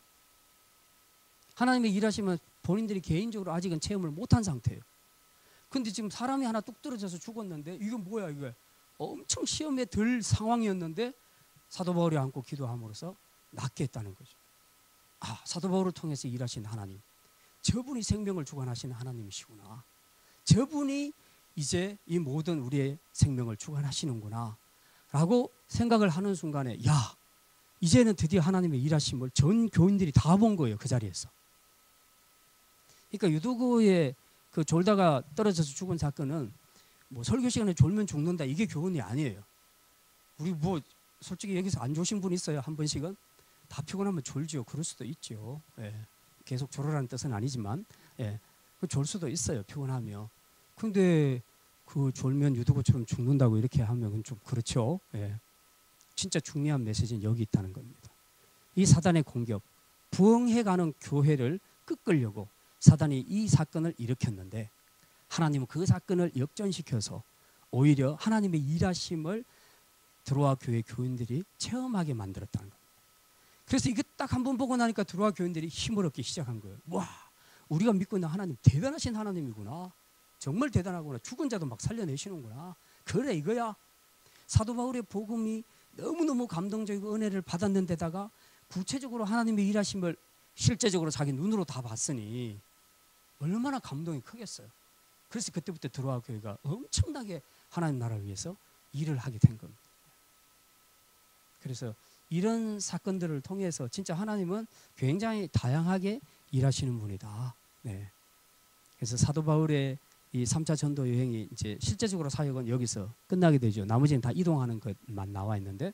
하나님의 일하심은 본인들이 개인적으로 아직은 체험을 못한 상태예요. 근데 지금 사람이 하나 뚝 떨어져서 죽었는데 이건 뭐야 이게. 엄청 시험에 들 상황이었는데 사도 바울이 안고 기도함으로써 낫게 했다는 거죠. 아, 사도 바울을 통해서 일하신 하나님, 저분이 생명을 주관하시는 하나님이시구나. 저분이 이제 이 모든 우리의 생명을 주관하시는구나 라고 생각을 하는 순간에, 야, 이제는 드디어 하나님의 일하심을 전 교인들이 다 본 거예요. 그 자리에서. 그러니까 유도구의 그 졸다가 떨어져서 죽은 사건은 뭐 설교 시간에 졸면 죽는다 이게 교훈이 아니에요. 우리 뭐 솔직히 여기서 안 좋으신 분 있어요? 한 번씩은? 다 피곤하면 졸지요. 그럴 수도 있죠. 예. 계속 졸으라는 뜻은 아니지만, 예. 졸 수도 있어요. 피곤하면. 근데 그 졸면 유도구처럼 죽는다고 이렇게 하면 좀 그렇죠. 예. 진짜 중요한 메시지는 여기 있다는 겁니다. 이 사단의 공격, 부흥해가는 교회를 끄끌려고 사단이 이 사건을 일으켰는데, 하나님은 그 사건을 역전시켜서 오히려 하나님의 일하심을 드로아 교회 교인들이 체험하게 만들었다는 겁니다. 그래서 이게 딱 한 번 보고 나니까 드로아 교인들이 힘을 얻기 시작한 거예요. 와, 우리가 믿고 있는 하나님 대단하신 하나님이구나. 정말 대단하구나. 죽은 자도 막 살려내시는구나. 그래, 이거야. 사도 바울의 복음이 너무너무 감동적이고 은혜를 받았는데다가 구체적으로 하나님의 일하심을 실제적으로 자기 눈으로 다 봤으니 얼마나 감동이 크겠어요. 그래서 그때부터 드로아 교회가 엄청나게 하나님 나라를 위해서 일을 하게 된 겁니다. 그래서 이런 사건들을 통해서 진짜 하나님은 굉장히 다양하게 일하시는 분이다. 네. 그래서 사도 바울의 이 3차 전도 여행이 이제 실제적으로 사역은 여기서 끝나게 되죠. 나머지는 다 이동하는 것만 나와 있는데,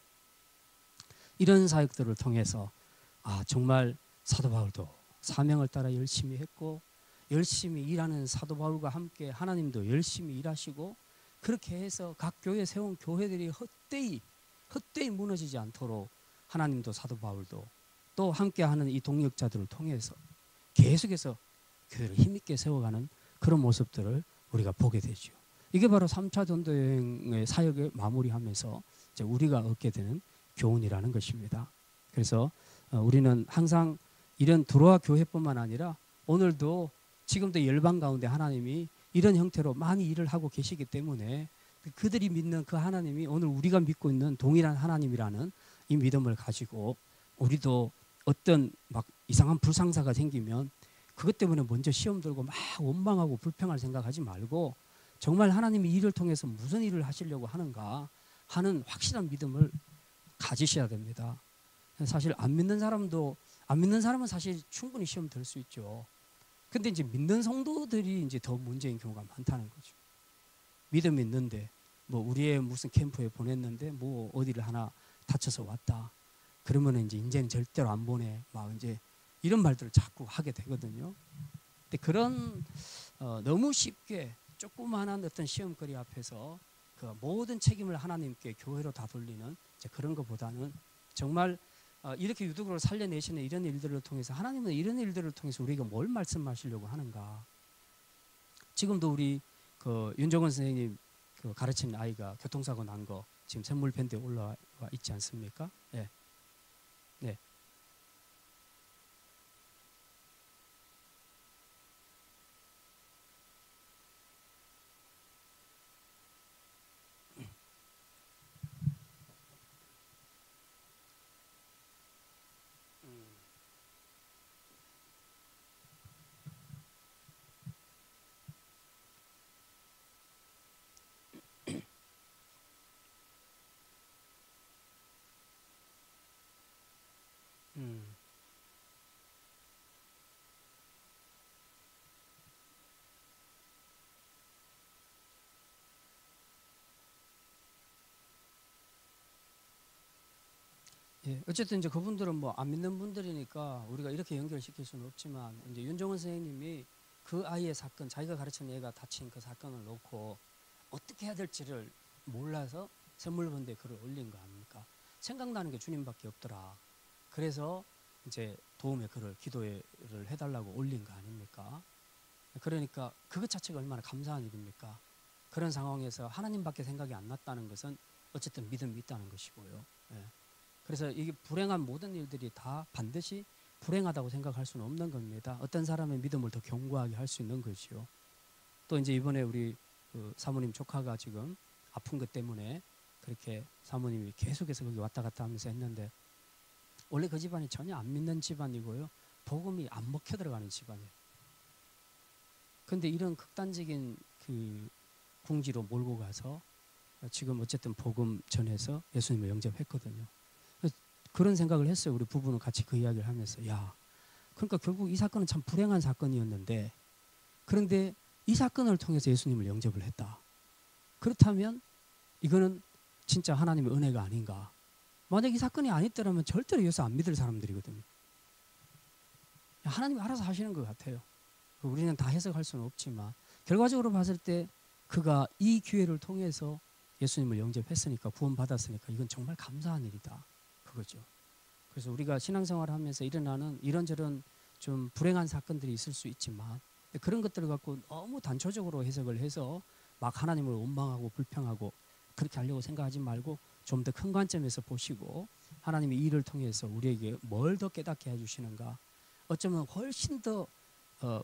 이런 사역들을 통해서 아, 정말 사도 바울도 사명을 따라 열심히 했고, 열심히 일하는 사도 바울과 함께 하나님도 열심히 일하시고, 그렇게 해서 각 교회에 세운 교회들이 헛되이 무너지지 않도록 하나님도 사도 바울도 또 함께하는 이 동역자들을 통해서 계속해서 교회를 힘있게 세워가는 그런 모습들을 우리가 보게 되죠. 이게 바로 3차 전도 여행의 사역을 마무리하면서 이제 우리가 얻게 되는 교훈이라는 것입니다. 그래서 우리는 항상 이런 드로아 교회뿐만 아니라 오늘도 지금도 열방 가운데 하나님이 이런 형태로 많이 일을 하고 계시기 때문에 그들이 믿는 그 하나님이 오늘 우리가 믿고 있는 동일한 하나님이라는 이 믿음을 가지고 우리도 어떤 막 이상한 불상사가 생기면 그것 때문에 먼저 시험 들고 막 원망하고 불평할 생각하지 말고 정말 하나님이 일을 통해서 무슨 일을 하시려고 하는가 하는 확실한 믿음을 가지셔야 됩니다. 사실 안 믿는 사람은 사실 충분히 시험 들 수 있죠. 근데 이제 믿는 성도들이 이제 더 문제인 경우가 많다는 거죠. 믿음이 있는데 뭐 우리의 무슨 캠프에 보냈는데 뭐 어디를 하나 다쳐서 왔다. 그러면 이제는 절대로 안 보내. 막 이제 이런 말들을 자꾸 하게 되거든요. 근데 그런 너무 쉽게 조그마한 어떤 시험거리 앞에서 그 모든 책임을 하나님께 교회로 다 돌리는 이제 그런 것보다는 정말 이렇게 유독으로 살려내시는 이런 일들을 통해서 하나님은 이런 일들을 통해서 우리가 뭘 말씀하시려고 하는가. 지금도 우리 그 윤정원 선생님 그 가르치는 아이가 교통사고 난 거 지금 선물 밴드에 올라와 있지 않습니까? 네. 네. 예, 어쨌든 이제 그분들은 뭐 안 믿는 분들이니까 우리가 이렇게 연결시킬 수는 없지만 이제 윤정원 선생님이 그 아이의 사건, 자기가 가르친 애가 다친 그 사건을 놓고 어떻게 해야 될지를 몰라서 선물본대에 글을 올린 거 아닙니까? 생각나는 게 주님밖에 없더라. 그래서 이제 도움의 글을, 기도를 해달라고 올린 거 아닙니까? 그러니까 그것 자체가 얼마나 감사한 일입니까? 그런 상황에서 하나님밖에 생각이 안 났다는 것은 어쨌든 믿음이 있다는 것이고요. 예. 그래서 이게 불행한 모든 일들이 다 반드시 불행하다고 생각할 수는 없는 겁니다. 어떤 사람의 믿음을 더 견고하게 할 수 있는 거지요. 또 이제 이번에 우리 그 사모님 조카가 지금 아픈 것 때문에 그렇게 사모님이 계속해서 거기 왔다 갔다 하면서 했는데, 원래 그 집안이 전혀 안 믿는 집안이고요. 복음이 안 먹혀 들어가는 집안이에요. 그런데 이런 극단적인 그 궁지로 몰고 가서 지금 어쨌든 복음 전해서 예수님을 영접했거든요. 그런 생각을 했어요. 우리 부부는 같이 그 이야기를 하면서, 야, 그러니까 결국 이 사건은 참 불행한 사건이었는데, 그런데 이 사건을 통해서 예수님을 영접을 했다. 그렇다면 이거는 진짜 하나님의 은혜가 아닌가. 만약 이 사건이 아니더라면 절대로 예수 안 믿을 사람들이거든요. 하나님이 알아서 하시는 것 같아요. 우리는 다 해석할 수는 없지만 결과적으로 봤을 때 그가 이 기회를 통해서 예수님을 영접했으니까, 구원받았으니까 이건 정말 감사한 일이다. 그거죠. 그래서 우리가 신앙생활을 하면서 일어나는 이런저런 좀 불행한 사건들이 있을 수 있지만, 그런 것들을 갖고 너무 단초적으로 해석을 해서 막 하나님을 원망하고 불평하고 그렇게 하려고 생각하지 말고 좀 더 큰 관점에서 보시고, 하나님이 이 일을 통해서 우리에게 뭘 더 깨닫게 해주시는가, 어쩌면 훨씬 더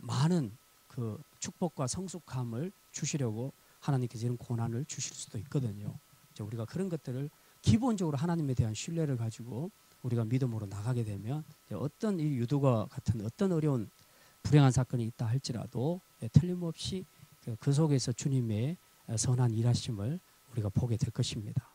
많은 그 축복과 성숙함을 주시려고 하나님께서 이런 고난을 주실 수도 있거든요. 우리가 그런 것들을 기본적으로 하나님에 대한 신뢰를 가지고 우리가 믿음으로 나가게 되면, 어떤 이 유두와 같은 어떤 어려운 불행한 사건이 있다 할지라도 틀림없이 그 속에서 주님의 선한 일하심을 우리가 보게 될 것입니다.